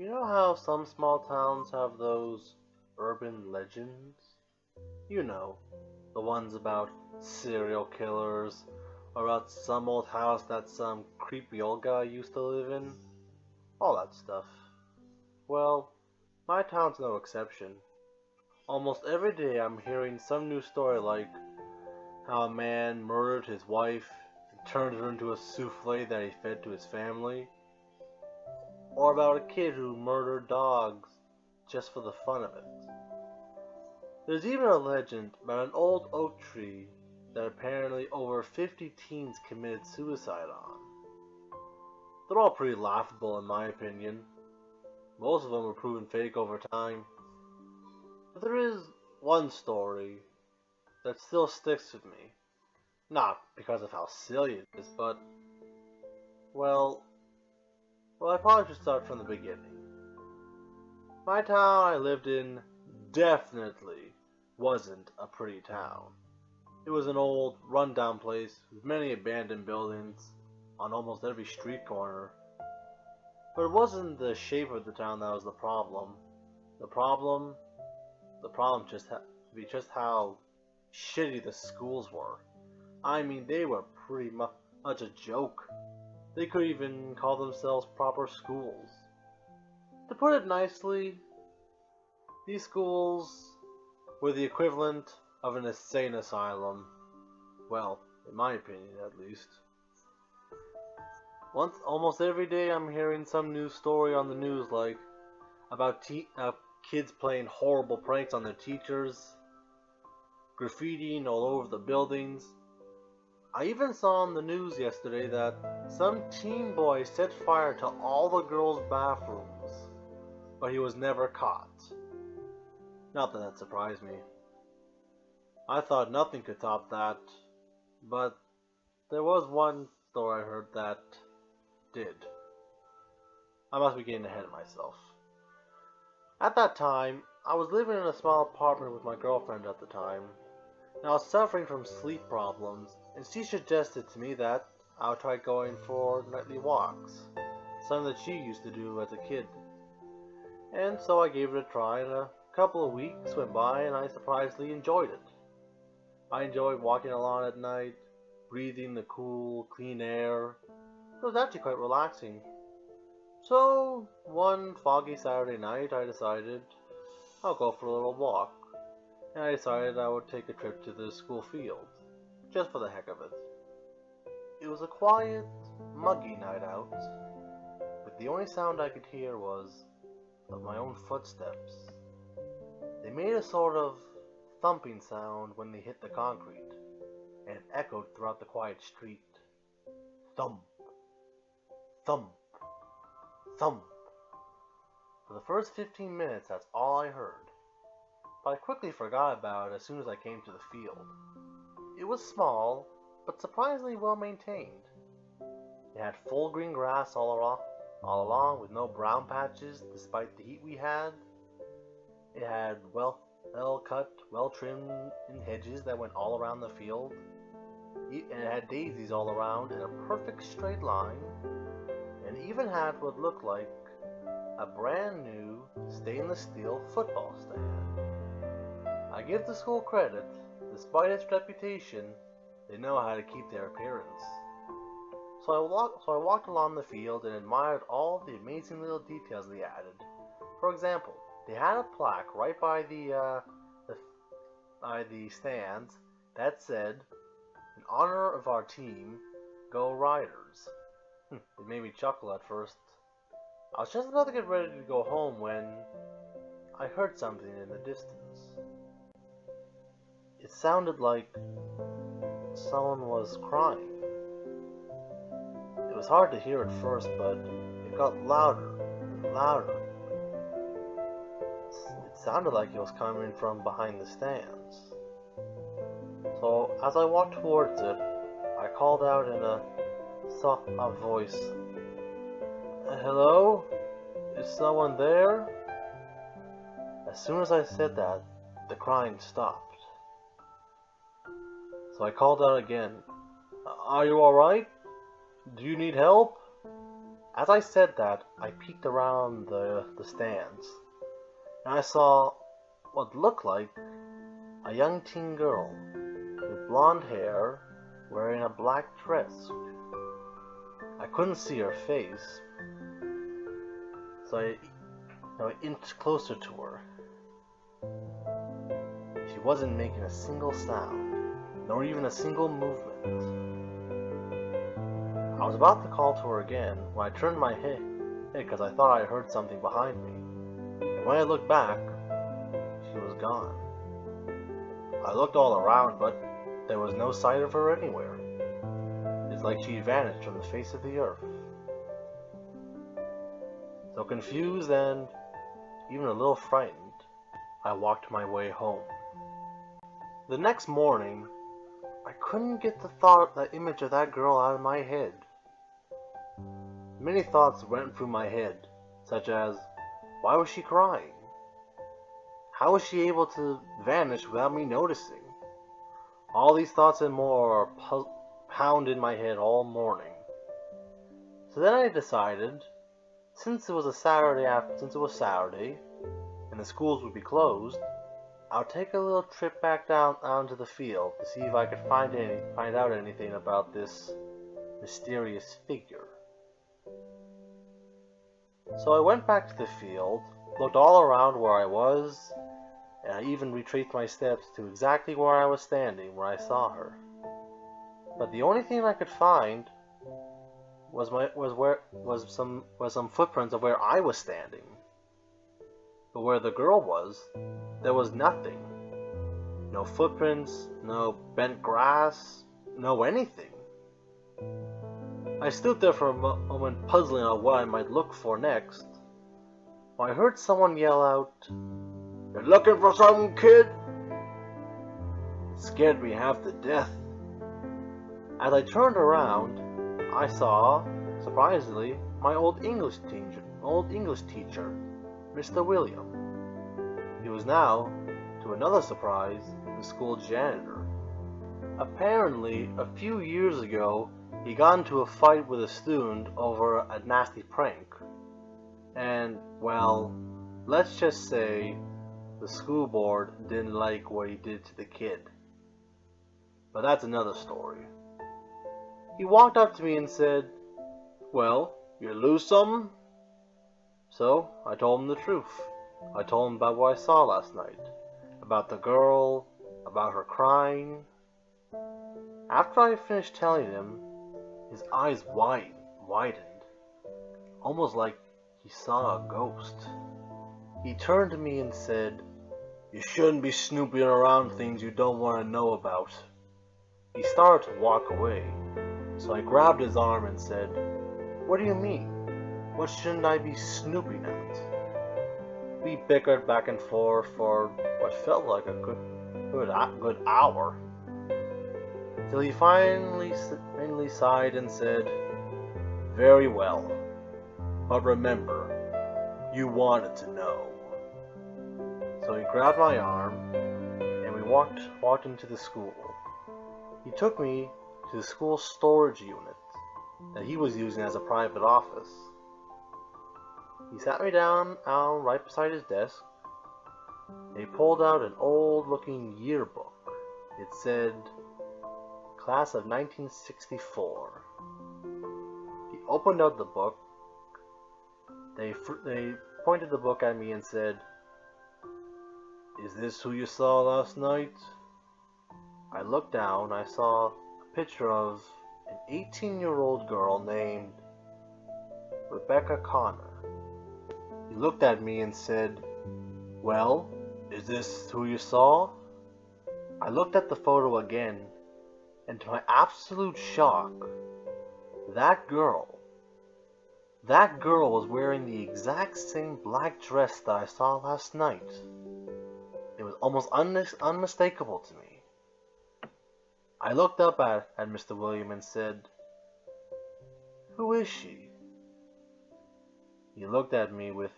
You know how some small towns have those urban legends? You know, the ones about serial killers, or about some old house that some creepy old guy used to live in. All that stuff. Well, my town's no exception. Almost every day I'm hearing some new story like how a man murdered his wife and turned her into a souffle that he fed to his family. Or about a kid who murdered dogs just for the fun of it. There's even a legend about an old oak tree that apparently over 50 teens committed suicide on. They're all pretty laughable in my opinion. Most of them were proven fake over time. But there is one story that still sticks with me. Not because of how silly it is, but, well, I probably should start from the beginning. My town I lived in definitely wasn't a pretty town. It was an old, run-down place with many abandoned buildings on almost every street corner. But it wasn't the shape of the town that was the problem. The problem just be just how shitty the schools were. I mean, they were pretty much a joke. They could even call themselves proper schools. To put it nicely, these schools were the equivalent of an insane asylum. Well, in my opinion, at least. Almost every day I'm hearing some new story on the news like about kids playing horrible pranks on their teachers, graffitiing all over the buildings. I even saw on the news yesterday that some teen boy set fire to all the girls' bathrooms, but he was never caught. Not that that surprised me. I thought nothing could top that, but there was one story I heard that did. I must be getting ahead of myself. At that time, I was living in a small apartment with my girlfriend at the time, and I was suffering from sleep problems, and she suggested to me that I would try going for nightly walks, something that she used to do as a kid. And so I gave it a try, and a couple of weeks went by, and I surprisingly enjoyed it. I enjoyed walking along at night, breathing the cool, clean air. It was actually quite relaxing. So, one foggy Saturday night, I decided I'll go for a little walk, and I decided I would take a trip to the school field, just for the heck of it. It was a quiet, muggy night out, but the only sound I could hear was of my own footsteps. They made a sort of thumping sound when they hit the concrete, and it echoed throughout the quiet street. Thump, thump, thump. For the first 15 minutes, that's all I heard. But I quickly forgot about it as soon as I came to the field. It was small, but surprisingly well maintained. It had full green grass all along with no brown patches despite the heat we had. It had well cut, well trimmed in hedges that went all around the field. And it had daisies all around in a perfect straight line. And even had what looked like a brand new stainless steel football stand. I give the school credit, despite its reputation, they know how to keep their appearance. So I walked along the field and admired all the amazing little details they added. For example, they had a plaque right by the stands that said, "In honor of our team, go Riders." It made me chuckle at first. I was just about to get ready to go home when I heard something in the distance. It sounded like someone was crying. It was hard to hear at first, but it got louder and louder. It sounded like it was coming from behind the stands. So as I walked towards it, I called out in a soft voice, "Hello? Is someone there?" As soon as I said that, the crying stopped. So I called out again, "Are you alright? Do you need help?" As I said that, I peeked around the stands, and I saw what looked like a young teen girl with blonde hair wearing a black dress. I couldn't see her face, so I inched closer to her. She wasn't making a single sound, nor even a single movement. I was about to call to her again when I turned my head because I thought I heard something behind me. And when I looked back, she was gone. I looked all around, but there was no sight of her anywhere. It's like she vanished from the face of the earth. So confused and even a little frightened, I walked my way home. The next morning, I couldn't get the image of that girl out of my head. Many thoughts went through my head, such as, why was she crying? How was she able to vanish without me noticing? All these thoughts and more pounded in my head all morning. So then I decided, since it was Saturday and the schools would be closed, I'll take a little trip back down to the field to see if I could find out anything about this mysterious figure. So I went back to the field, looked all around where I was, and I even retraced my steps to exactly where I was standing where I saw her. But the only thing I could find was some footprints of where I was standing. But where the girl was, there was nothing. No footprints, no bent grass, no anything. I stood there for a moment puzzling on what I might look for next, when I heard someone yell out, "You looking for something, kid?" It scared me half to death. As I turned around, I saw, surprisingly, my old English teacher, Mr. William. He was now, to another surprise, the school janitor. Apparently, a few years ago, he got into a fight with a student over a nasty prank. And, well, let's just say the school board didn't like what he did to the kid. But that's another story. He walked up to me and said, "Well, you lose something?" So, I told him the truth. I told him about what I saw last night. About the girl, about her crying. After I finished telling him, his eyes widened, almost like he saw a ghost. He turned to me and said, "You shouldn't be snooping around things you don't want to know about." He started to walk away, so I grabbed his arm and said, "What do you mean? What shouldn't I be snooping at?" We bickered back and forth for what felt like a good hour, till he finally sighed and said, "Very well, but remember, you wanted to know." So he grabbed my arm, and we walked into the school. He took me to the school storage unit that he was using as a private office. He sat me down right beside his desk, and he pulled out an old-looking yearbook. It said, "Class of 1964. He opened up the book. They pointed the book at me and said, "Is this who you saw last night?" I looked down. I saw a picture of an 18-year-old girl named Rebecca Connor. He looked at me and said, "Well, is this who you saw?" I looked at the photo again, and to my absolute shock, that girl was wearing the exact same black dress that I saw last night. It was almost unmistakable to me. I looked up at Mr. William and said, "Who is she?" He looked at me with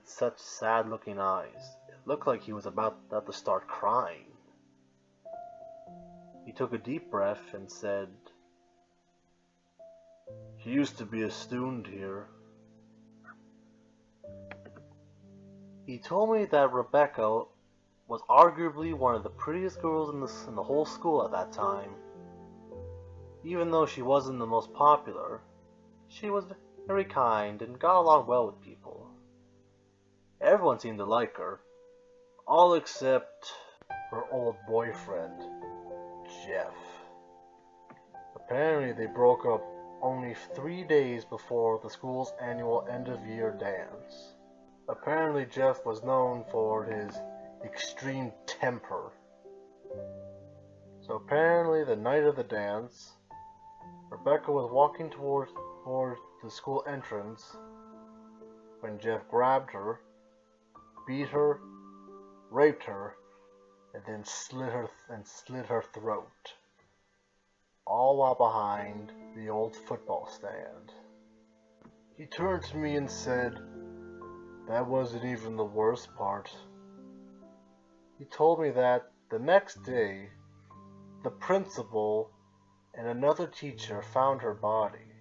such sad-looking eyes. It looked like he was about to start crying. He took a deep breath and said, He used to be a student here. He told me that Rebecca was arguably one of the prettiest girls in the whole school at that time. Even though she wasn't the most popular, she was very kind and got along well with people. Everyone seemed to like her, all except her old boyfriend, Jeff. Apparently they broke up only 3 days before the school's annual end-of-year dance. Apparently Jeff was known for his extreme temper. So apparently the night of the dance, Rebecca was walking towards the school entrance when Jeff grabbed her, beat her, raped her, and then slit her throat, all while behind the old football stand. He turned to me and said, "That wasn't even the worst part." He told me that the next day, the principal and another teacher found her body.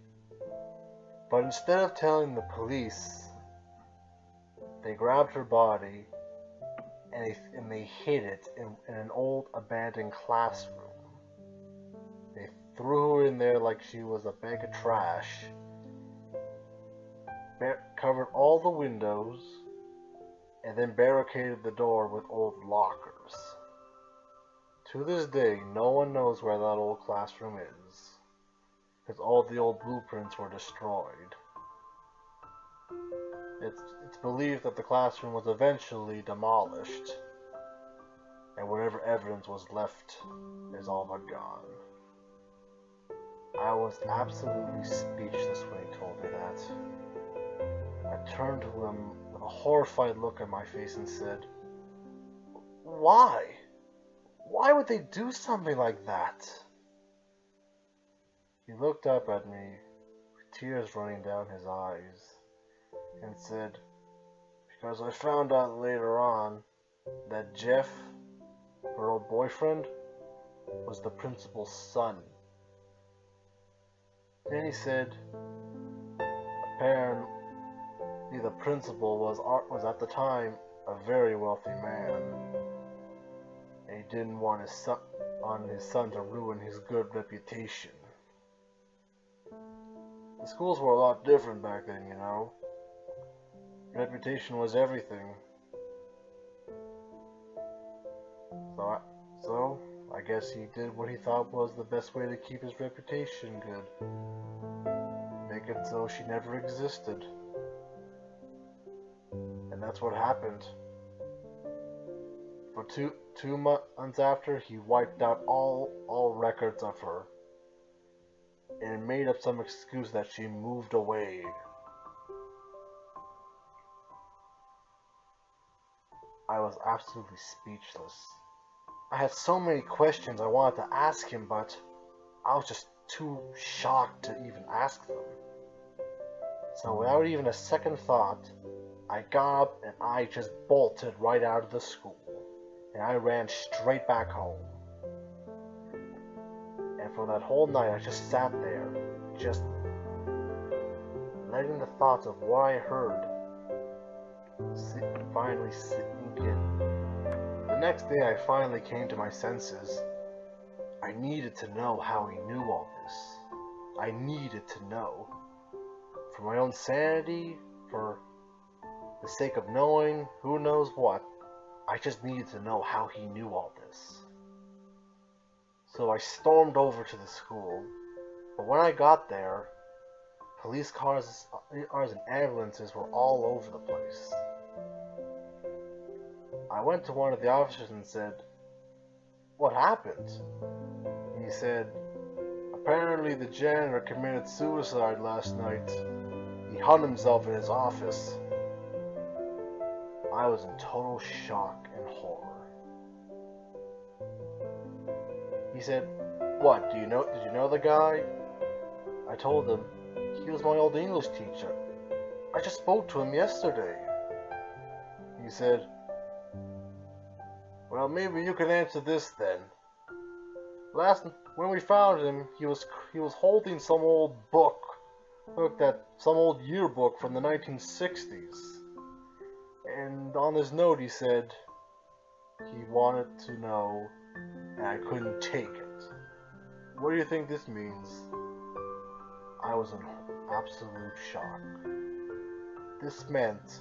But instead of telling the police, they grabbed her body and they hid it in an old abandoned classroom. They threw her in there like she was a bag of trash, covered all the windows, and then barricaded the door with old lockers. To this day, no one knows where that old classroom is, because all the old blueprints were destroyed. It's believed that the classroom was eventually demolished, and whatever evidence was left is all but gone. I was absolutely speechless when he told me that. I turned to him with a horrified look on my face and said, "Why? Why would they do something like that?" He looked up at me, with tears running down his eyes, and said, "Because I found out later on that Jeff, her old boyfriend, was the principal's son." Then he said, apparently the principal was at the time a very wealthy man, and he didn't want his son to ruin his good reputation. The schools were a lot different back then, you know. Reputation was everything. So I guess he did what he thought was the best way to keep his reputation good. Make it so she never existed. And that's what happened. For two months after, he wiped out all records of her, and made up some excuse that she moved away. I was absolutely speechless. I had so many questions I wanted to ask him, but I was just too shocked to even ask them. So without even a second thought, I got up and I just bolted right out of the school. And I ran straight back home. And for that whole night, I just sat there, just letting the thoughts of what I heard finally sink in. The next day, I finally came to my senses. I needed to know how he knew all this. I needed to know. For my own sanity, for the sake of knowing who knows what, I just needed to know how he knew all this. So I stormed over to the school, but when I got there, police cars and ambulances were all over the place. I went to one of the officers and said, "What happened?" He said, "Apparently the janitor committed suicide last night. He hung himself in his office." I was in total shock and horror. He said, "What, did you know the guy?" I told him, "He was my old English teacher. I just spoke to him yesterday." He said, "Well, maybe you can answer this then. When we found him, he was holding some old book looked at some old yearbook from the 1960s. And on his note he said he wanted to know and I couldn't take it. What do you think this means? I was in absolute shock. This meant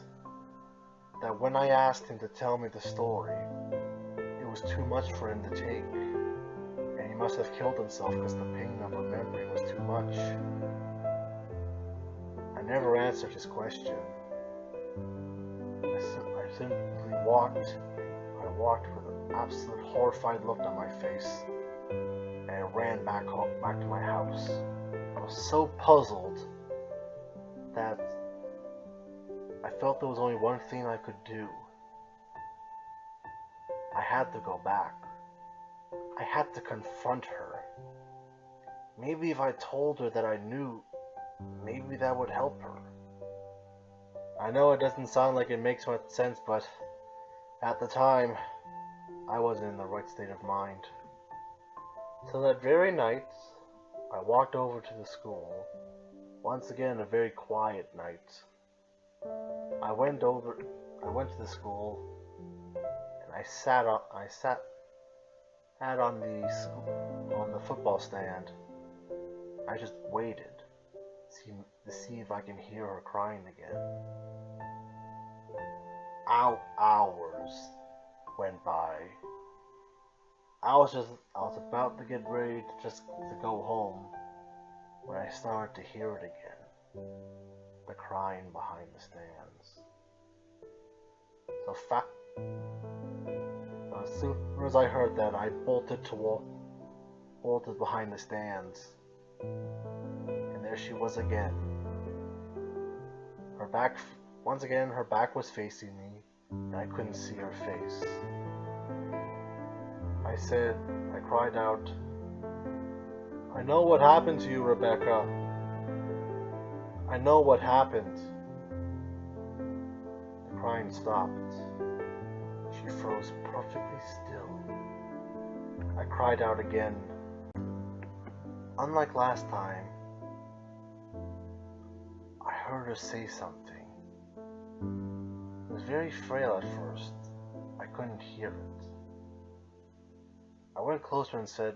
that when I asked him to tell me the story, it was too much for him to take. And he must have killed himself because the pain of remembering was too much. I never answered his question. I simply walked. I walked with an absolute horrified look on my face, and I ran back to my house. I was so puzzled that I felt there was only one thing I could do. I had to go back. I had to confront her. Maybe if I told her that I knew, maybe that would help her. I know it doesn't sound like it makes much sense, but at the time, I wasn't in the right state of mind. So that very night, I walked over to the school. Once again, a very quiet night. I went to the school, and I sat on the football stand. I just waited to see if I can hear her crying again. Hours went by. I was about to get ready to go home when I started to hear it again. The crying behind the stands. So as soon as I heard that, I bolted behind the stands. And there she was again. Once again, her back was facing me, and I couldn't see her face. I cried out, "I know what happened to you, Rebecca. I know what happened." The crying stopped. She froze perfectly still. I cried out again. Unlike last time, I heard her say something. It was very frail at first. I couldn't hear it. I went closer and said,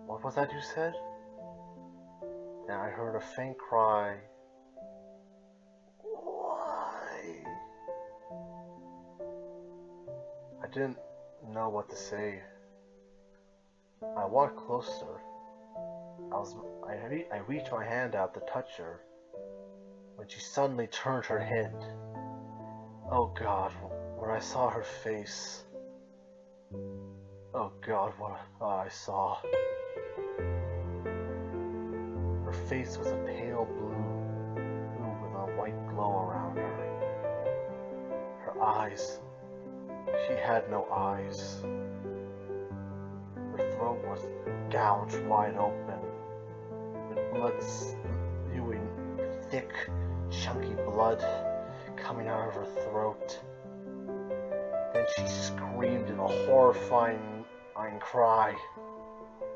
"What was that you said?" And I heard a faint cry. "Why?" I didn't know what to say. I walked closer. I reached my hand out to touch her when she suddenly turned her head. Oh God, when I saw her face. Oh God, what I saw. Her face was a pale blue with a white glow around her. Her eyes, she had no eyes. Her throat was gouged wide open, with blood spewing, thick, chunky blood coming out of her throat. Then she screamed in a horrifying cry.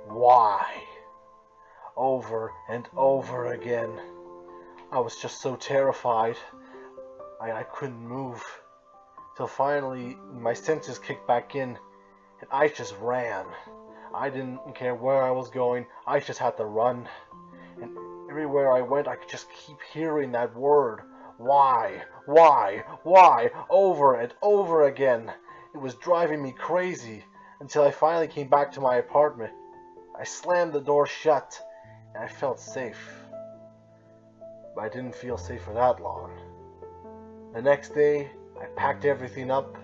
"Why?" Over and over again. I was just so terrified. I couldn't move. Till finally my senses kicked back in and I just ran. I didn't care where I was going, I just had to run. And everywhere I went I could just keep hearing that word. Why? Why? Why? Over and over again. It was driving me crazy until I finally came back to my apartment. I slammed the door shut and I felt safe. But I didn't feel safe for that long. The next day, I packed everything up,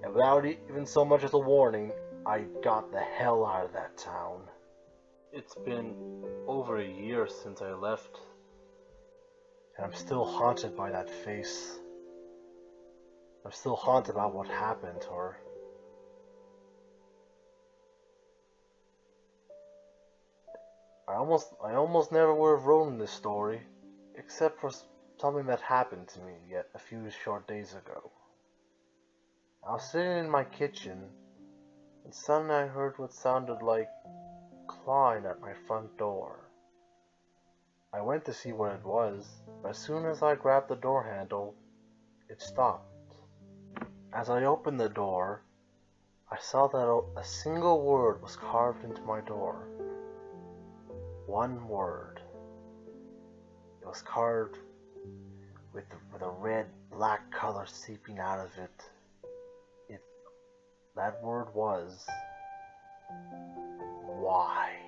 and without even so much as a warning, I got the hell out of that town. It's been over a year since I left, and I'm still haunted by that face. I'm still haunted about what happened to her. I almost never would have written this story, except for something that happened to me yet a few short days ago. I was sitting in my kitchen, and suddenly I heard what sounded like clawing at my front door. I went to see what it was, but as soon as I grabbed the door handle, it stopped. As I opened the door, I saw that a single word was carved into my door. One word. It was carved with a red-black color seeping out of it. That word was, why?